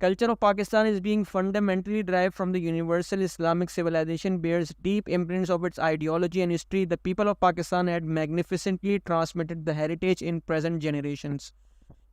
Culture of Pakistan is being fundamentally derived from the universal Islamic civilization, bears deep imprints of its ideology and history. The people of Pakistan had magnificently transmitted the heritage in present generations.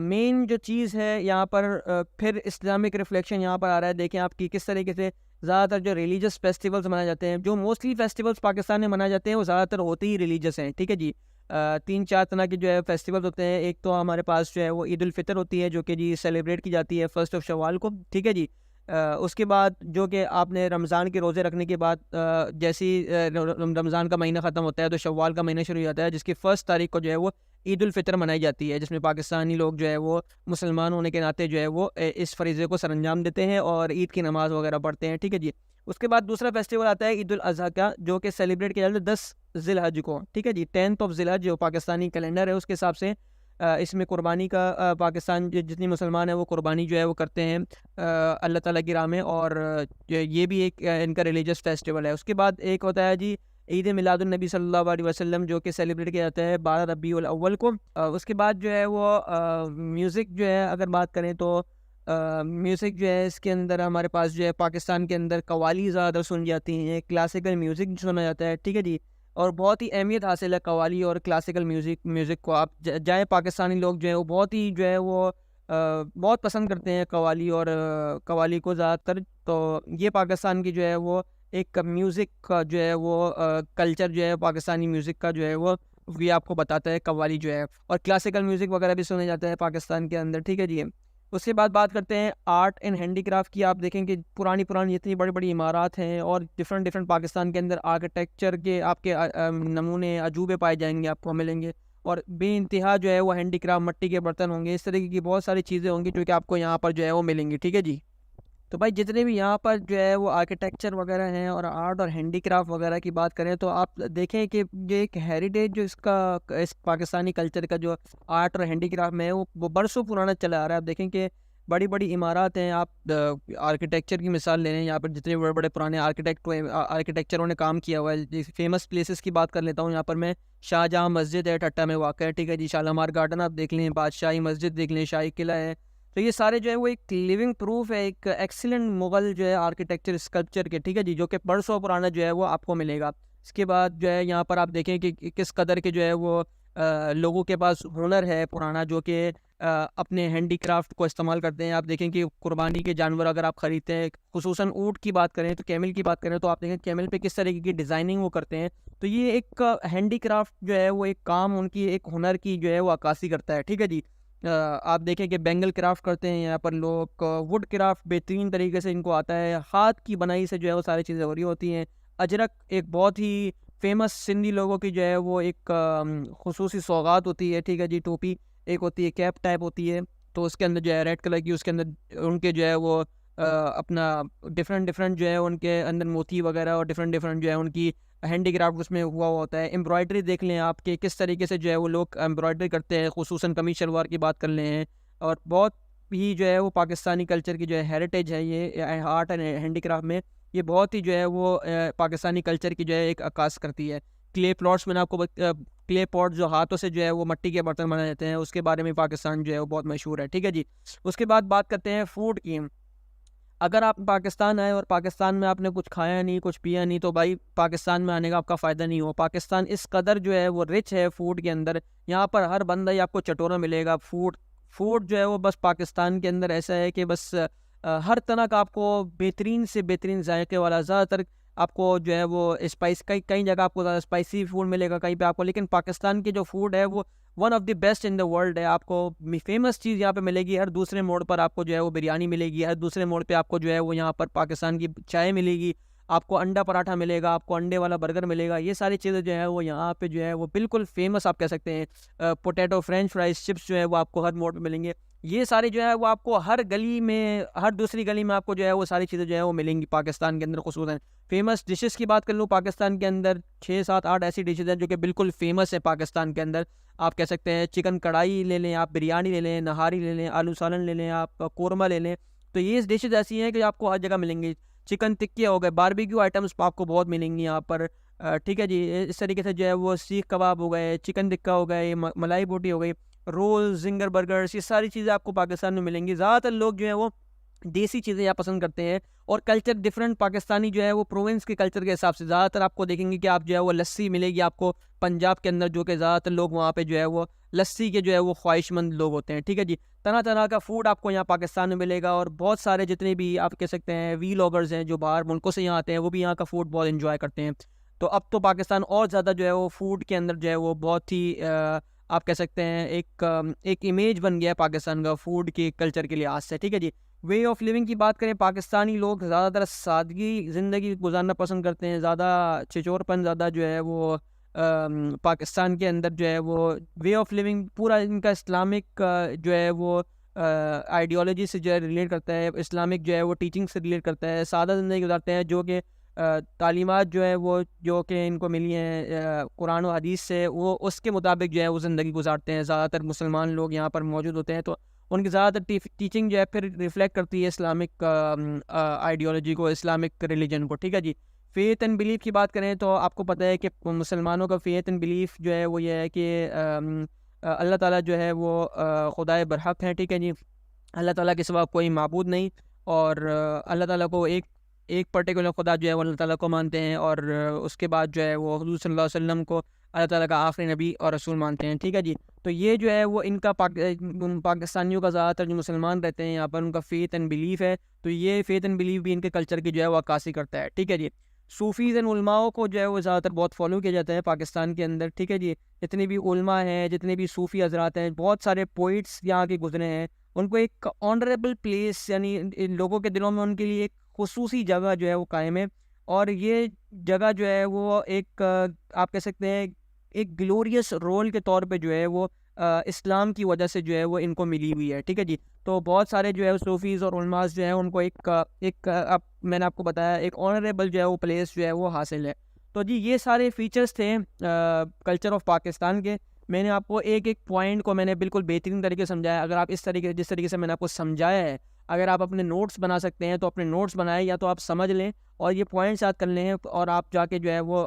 مین جو چیز ہے یہاں پر پھر Islamic reflection یہاں پر آ رہا ہے. دیکھیں آپ کی کس طریقے سے زیادہ تر جو ریلیجس فیسٹیولز منائے جاتے ہیں, جو موسٹلی فیسٹیولز پاکستان میں منائے جاتے ہیں وہ زیادہ تر ہوتے ہی ریلیجس ہیں. ٹھیک ہے جی, 3-4 طرح کے جو ہے فیسٹیولز ہوتے ہیں. ایک تو ہمارے پاس جو ہے وہ عید الفطر ہوتی ہے جو کہ جی سیلیبریٹ کی جاتی ہے 1 شوال کو. ٹھیک ہے جی, اس کے بعد جو کہ آپ نے رمضان کے روزے رکھنے کے بعد جیسی رمضان کا مہینہ ختم ہوتا ہے تو شوال کا مہینہ شروع ہو جاتا ہے, جس کی 1 تاریخ کو جو ہے وہ عید الفطر منائی جاتی ہے, جس میں پاکستانی لوگ جو ہے وہ مسلمان ہونے کے ناطے جو ہے وہ اس فریضے کو سر انجام دیتے ہیں اور عید کی نماز وغیرہ پڑھتے ہیں. ٹھیک ہے جی, اس کے بعد دوسرا فیسٹیول آتا ہے عید الاضحیٰ کا, جو کہ سیلیبریٹ کیا جاتا ہے 10 ذی الحج کو. ٹھیک ہے جی, 10 ذی الحج جو پاکستانی کیلنڈر ہے اس کے حساب سے اس میں قربانی کا پاکستان جتنی مسلمان ہیں وہ قربانی جو ہے وہ کرتے ہیں اللہ تعالیٰ کی راہ میں, اور یہ بھی ایک ان کا ریلیجس فیسٹیول ہے. اس کے بعد ایک ہوتا ہے جی عید میلاد النبی صلی اللہ علیہ وسلم, جو کہ سیلیبریٹ کیا جاتا ہے 12 ربیع الاول کو. اس کے بعد جو ہے وہ میوزک جو ہے اگر بات کریں تو میوزک جو ہے اس کے اندر ہمارے پاس جو ہے پاکستان کے اندر قوالی زیادہ سنی جاتی ہیں, کلاسیکل میوزک سنا جاتا ہے. ٹھیک ہے جی, اور بہت ہی اہمیت حاصل ہے قوالی اور کلاسیکل میوزک کو. آپ جائیں پاکستانی لوگ جو ہے وہ بہت ہی جو ہے وہ بہت پسند کرتے ہیں قوالی اور قوالی کو زیادہ تر. تو یہ پاکستان کی جو ہے وہ ایک میوزک کا جو ہے وہ کلچر جو ہے پاکستانی میوزک کا جو ہے وہ یہ آپ کو بتاتا ہے قوالی جو ہے, اور کلاسیکل میوزک وغیرہ بھی سنے جاتا ہے پاکستان کے اندر. ٹھیک ہے جی, اس کے بعد بات کرتے ہیں آرٹ اینڈ ہینڈی کرافٹ کی. آپ دیکھیں کہ پرانی اتنی بڑی بڑی عمارات ہیں اور ڈفرینٹ پاکستان کے اندر آرکیٹیکچر کے آپ کے نمونے عجوبے پائے جائیں گے, آپ کو ملیں گے, اور بے انتہا جو ہے وہ ہینڈی کرافٹ مٹی کے برتن ہوں گے. اس طریقے کی بہت ساری چیزیں ہوں گی جو کہ آپ کو یہاں پر جو ہے وہ ملیں گی. ٹھیک ہے جی, تو بھائی جتنے بھی یہاں پر جو ہے وہ آرکیٹیکچر وغیرہ ہیں اور آرٹ اور ہینڈی کرافٹ وغیرہ کی بات کریں تو آپ دیکھیں کہ یہ ایک ہیریٹیج جو اس پاکستانی کلچر کا جو آرٹ اور ہینڈی کرافٹ میں ہے وہ برسوں پرانا چلا آ رہا ہے. آپ دیکھیں کہ بڑی بڑی عمارات ہیں, آپ آرکیٹیکچر کی مثال لے لیں, یہاں پر جتنے بڑے بڑے پرانے آرکیٹیکچروں نے کام کیا ہوا ہے. فیمس پلیسز کی بات کر لیتا ہوں, یہاں پر میں شاہجہاں مسجد ہے ٹھٹہ میں واقع ہے. ٹھیک ہے جی, شالامار گارڈن آپ دیکھ لیں, بادشاہی مسجد دیکھ لیں, شاہی قلعہ ہے. تو یہ سارے جو ہے وہ ایک لیونگ پروف ہے ایک ایکسیلنٹ مغل جو ہے آرکیٹیکچر اسکلپچر کے. ٹھیک ہے جی, جو کہ برسوں پرانا جو ہے وہ آپ کو ملے گا. اس کے بعد جو ہے یہاں پر آپ دیکھیں کہ کس قدر کے جو ہے وہ لوگوں کے پاس ہنر ہے پرانا, جو کہ اپنے ہینڈی کرافٹ کو استعمال کرتے ہیں. آپ دیکھیں کہ قربانی کے جانور اگر آپ خریدتے ہیں, خصوصاً اونٹ کی بات کریں تو کیمل کی بات کریں تو آپ دیکھیں کیمل پہ کس طریقے کی ڈیزائننگ وہ کرتے ہیں. تو یہ ایک ہینڈی کرافٹ جو ہے وہ ایک کام ان کی ایک ہنر کی جو ہے وہ عکاسی کرتا ہے. ٹھیک ہے جی, آپ دیکھیں کہ بینگل کرافٹ کرتے ہیں یہاں پر لوگ, ووڈ کرافٹ بہترین طریقے سے ان کو آتا ہے, ہاتھ کی بنائی سے جو ہے وہ ساری چیزیں ہو رہی ہوتی ہیں. اجرک ایک بہت ہی فیمس سندھی لوگوں کی جو ہے وہ ایک خصوصی سوغات ہوتی ہے. ٹھیک ہے جی, ٹوپی ایک ہوتی ہے, کیپ ٹائپ ہوتی ہے, تو اس کے اندر جو ہے ریڈ کلر کی, اس کے اندر ان کے جو ہے وہ اپنا ڈفرینٹ جو ہے ان کے اندر موتی وغیرہ اور ڈفرینٹ جو ہے ان کی ہینڈی کرافٹ اس میں ہوا ہوتا ہے. امبرائڈری دیکھ لیں آپ کے کس طریقے سے جو ہے وہ لوگ امبرائڈری کرتے ہیں, خصوصاً قمیص شلوار کی بات کر لیں ہیں, اور بہت ہی جو ہے وہ پاکستانی کلچر کی جو ہے ہیریٹیج ہے یہ آرٹ اینڈ ہینڈی کرافٹ میں, یہ بہت ہی جو ہے وہ پاکستانی کلچر کی جو ہے ایک عکاس کرتی ہے. کلے پلاٹس میں نے آپ کو کلے پاٹ جو ہاتھوں سے جو ہے وہ مٹی کے برتن بنائے جاتے ہیں, اس کے بارے میں پاکستان جو ہے وہ بہت مشہور ہے. ٹھیک ہے جی, اس کے بعد بات کرتے ہیں فوڈ کی. اگر آپ پاکستان آئے اور پاکستان میں آپ نے کچھ کھایا نہیں, کچھ پیا نہیں, تو بھائی پاکستان میں آنے کا آپ کا فائدہ نہیں ہو. پاکستان اس قدر جو ہے وہ رچ ہے فوڈ کے اندر, یہاں پر ہر بندہ ہی آپ کو چٹورا ملے گا. فوڈ جو ہے وہ بس پاکستان کے اندر ایسا ہے کہ بس ہر طرح کا آپ کو بہترین سے بہترین ذائقے والا, زیادہ تر آپ کو جو ہے وہ اسپائس کئی جگہ آپ کو زیادہ اسپائسی فوڈ ملے گا, کہیں پہ آپ کو, لیکن پاکستان کی جو فوڈ ہے وہ one of the best in the world ہے. آپ کو فیمس چیز یہاں پہ ملے گی, ہر دوسرے موڑ پر آپ کو جو ہے وہ بریانی ملے گی, ہر دوسرے موڑ پہ آپ کو جو ہے وہ یہاں پر پاکستان کی چائے ملے گی, آپ کو انڈا پراٹھا ملے گا, آپ کو انڈے والا برگر ملے گا. یہ ساری چیزیں جو ہے وہ یہاں پہ جو ہے وہ بالکل فیمس آپ کہہ سکتے ہیں. پوٹیٹو فرینچ فرائز چپس جو ہے وہ آپ کو ہر موڑ پہ ملیں گے. یہ ساری جو ہے وہ آپ کو ہر گلی میں, ہر دوسری گلی میں آپ کو جو ہے وہ ساری چیزیں جو ہے وہ ملیں گی پاکستان کے اندر. خصوصاً فیمس ڈشز کی بات کر لوں, پاکستان کے اندر 6, 7, 8 ایسی ڈشز ہیں جو کہ بالکل فیمس ہے پاکستان کے اندر. آپ کہہ سکتے ہیں چکن کڑھائی لے لیں, آپ بریانی لے لیں, نہاری لے لیں, آلو سالن لے لیں, آپ قورمہ لے لیں. تو یہ ڈشز ایسی ہیں کہ آپ کو ہر جگہ ملیں گی. چکن ٹکے ہو گئے, باربیکیو آئٹمس آپ کو بہت ملیں گی یہاں پر. ٹھیک ہے جی, اس طریقے سے جو ہے وہ سیخ کباب ہو گئے, چکن ٹکا ہو گئے, ملائی بوٹی ہو گئی, رول, زنگر برگرز, یہ ساری چیزیں آپ کو پاکستان میں ملیں گی. زیادہ تر لوگ جو ہیں وہ دیسی چیزیں یہاں پسند کرتے ہیں، اور کلچر ڈفرینٹ پاکستانی جو ہے وہ پروونس کے کلچر کے حساب سے زیادہ تر آپ کو دیکھیں گے کہ آپ جو ہے وہ لسی ملے گی آپ کو پنجاب کے اندر، جو کہ زیادہ تر لوگ وہاں پہ جو ہے وہ لسی کے جو ہے وہ خواہش مند لوگ ہوتے ہیں، ٹھیک ہے جی۔ طرح طرح کا فوڈ آپ کو یہاں پاکستان میں ملے گا، اور بہت سارے جتنے بھی آپ کہہ سکتے ہیں ویلاگرز ہیں جو باہر ملکوں سے یہاں آتے ہیں، وہ بھی یہاں کا فوڈ بہت انجوائے کرتے ہیں۔ تو اب تو پاکستان اور زیادہ جو ہے وہ فوڈ کے اندر جو ہے وہ بہت ہی آپ کہہ سکتے ہیں ایک امیج بن گیا ہے پاکستان کا فوڈ کے کلچر کے لحاظ سے، ٹھیک ہے جی۔ وے آف لیونگ کی بات کریں، پاکستانی لوگ زیادہ تر سادگی زندگی گزارنا پسند کرتے ہیں، زیادہ چچور پن زیادہ جو ہے وہ پاکستان کے اندر جو ہے وہ وے آف لیونگ پورا ان کا اسلامک جو ہے وہ آئیڈیالوجی سے جو ہے ریلیٹ کرتا ہے، اسلامک جو ہے وہ ٹیچنگ سے ریلیٹ کرتا ہے، سادہ زندگی گزارتے ہیں، جو کہ تعلیمات جو ہے وہ جو کہ ان کو ملی ہیں قرآن و حدیث سے، وہ اس کے مطابق جو ہے وہ زندگی گزارتے ہیں۔ زیادہ تر مسلمان لوگ یہاں پر موجود ہوتے ہیں، تو ان کی زیادہ تر ٹیچنگ جو ہے پھر ریفلیکٹ کرتی ہے اسلامک آئیڈیالوجی کو، اسلامک ریلیجن کو، ٹھیک ہے جی۔ فیتھ اینڈ بلیف کی بات کریں تو آپ کو پتہ ہے کہ مسلمانوں کا فیتھ اینڈ بلیف جو ہے وہ یہ ہے کہ اللہ تعالیٰ جو ہے وہ خدائے برحق ہیں، ٹھیک ہے جی۔ اللہ تعالیٰ کے سوا کوئی معبود نہیں، اور اللہ تعالیٰ کو ایک پرٹیکولر خدا جو ہے وہ اللہ تعالیٰ کو مانتے ہیں، اور اس کے بعد جو ہے وہ حضور صلی اللہ علیہ وسلم کو اللہ تعالیٰ کا آخری نبی اور رسول مانتے ہیں، ٹھیک ہے جی۔ تو یہ جو ہے وہ ان کا پاکستانیوں کا زیادہ تر جو مسلمان رہتے ہیں یہاں پر، ان کا فیتھ اینڈ بلیف ہے، تو یہ فیتھ اینڈ بلیف بھی ان کے کلچر کی جو ہے وہ عکاسی کرتا ہے، ٹھیک ہے جی۔ صوفیز اینڈ علماء کو جو ہے وہ زیادہ تر بہت فالو کیا جاتا ہے پاکستان کے اندر، ٹھیک ہے جی۔ جتنے بھی علماء ہیں، جتنے بھی صوفی حضرات ہیں، بہت سارے پوئٹس یہاں کے گزرے ہیں، ان کو ایک آنریبل پلیس، یعنی ان لوگوں کے دلوں میں ان کے لیے ایک خصوصی جگہ جو ہے وہ قائم ہے، اور یہ جگہ جو ہے وہ ایک آپ کہہ سکتے ہیں ایک گلوریس رول کے طور پہ جو ہے وہ اسلام کی وجہ سے جو ہے وہ ان کو ملی ہوئی ہے، ٹھیک ہے جی۔ تو بہت سارے جو ہے صوفیز اور علماء جو ہیں ان کو ایک میں نے آپ کو بتایا ایک آنریبل جو ہے وہ پلیس جو ہے وہ حاصل ہے۔ تو جی یہ سارے فیچرز تھے کلچر آف پاکستان کے۔ میں نے آپ کو ایک پوائنٹ کو میں نے بالکل بہترین طریقے سے سمجھایا۔ اگر آپ جس طریقے سے میں نے آپ کو سمجھایا ہے، اگر آپ اپنے نوٹس بنا سکتے ہیں تو اپنے نوٹس بنائیں، یا تو آپ سمجھ لیں اور یہ پوائنٹس یاد کر لیں، اور آپ جا کے جو ہے وہ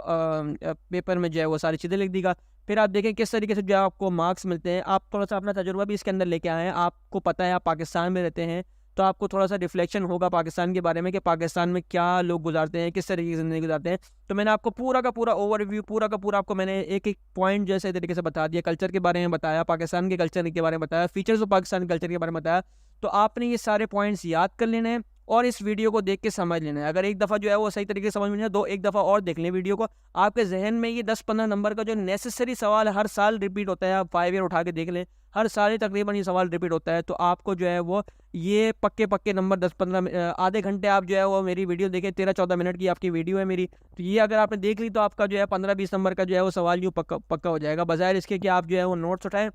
پیپر میں جو ہے وہ ساری چیزیں لکھ دی گا، پھر آپ دیکھیں کس طریقے سے جو ہے آپ کو مارکس ملتے ہیں۔ آپ تھوڑا سا اپنا تجربہ بھی اس کے اندر لے کے آئے ہیں، آپ کو پتہ ہے آپ پاکستان میں رہتے ہیں، تو آپ کو تھوڑا سا ریفلیکشن ہوگا پاکستان کے بارے میں کہ پاکستان میں کیا لوگ گزارتے ہیں، کس طریقے کی زندگی گزارتے ہیں۔ تو میں نے آپ کو پورا کا پورا اوور ویو، پورا کا پورا آپ کو میں نے ایک پوائنٹ جیسے طریقے سے بتا دیا، کلچر کے بارے میں بتایا، پاکستان کے کلچر کے بارے میں بتایا، فیچرز آف پاکستان کلچر کے بارے میں بتایا۔ تو آپ نے یہ سارے پوائنٹس یاد کر لینے ہیں اور اس ویڈیو کو دیکھ کے سمجھ لینا ہے۔ اگر ایک دفعہ جو ہے وہ صحیح طریقے سے سمجھ میں نہیں ایک دفعہ اور دیکھ لیں ویڈیو کو، آپ کے ذہن میں یہ 10-15 نمبر کا جو نیسسری سوال ہر سال ریپیٹ ہوتا ہے، آپ 5 ایئر اٹھا کے دیکھ لیں، ہر سال تقریباً یہ سوال ریپیٹ ہوتا ہے، تو آپ کو جو ہے وہ یہ پکے نمبر 10-15 آدھے گھنٹے آپ جو ہے وہ میری ویڈیو دیکھیں، 13-14 منٹ کی آپ کی ویڈیو ہے میری، تو یہ اگر آپ نے دیکھ لی تو آپ کا جو ہے 15-20 نمبر کا جو ہے وہ سوال یوں پکا ہو جائے گا، بظاہر اس کے کہ آپ جو ہے وہ نوٹس اٹھائیں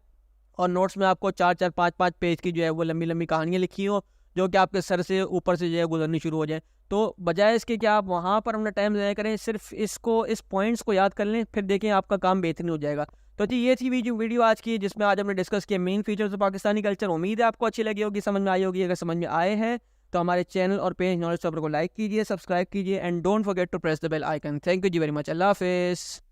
اور نوٹس میں آپ کو 4-4 5-5 پیج کی جو ہے وہ لمبی لمبی کہانیاں لکھی ہوں، جو کہ آپ کے سر سے اوپر سے جو ہے گزرنی شروع ہو جائیں۔ تو بجائے اس کے کہ آپ وہاں پر اپنا ٹائم ضائع کریں، صرف اس پوائنٹس کو یاد کر لیں، پھر دیکھیں آپ کا کام بہترین ہو جائے گا۔ تو جی یہ تھی ویڈیو آج کی، جس میں آج ہم نے ڈسکس کیا مین فیچرز پاکستانی کلچر۔ امید ہے آپ کو اچھی لگی ہوگی، سمجھ میں آئی ہوگی۔ اگر سمجھ میں آئے ہیں تو ہمارے چینل اور پیج نالج ٹاپر کو لائک کیجیے، سبسکرائب کیجیے، and don't forget to press the bell icon. Thank you ji very much, اللہ حافظ۔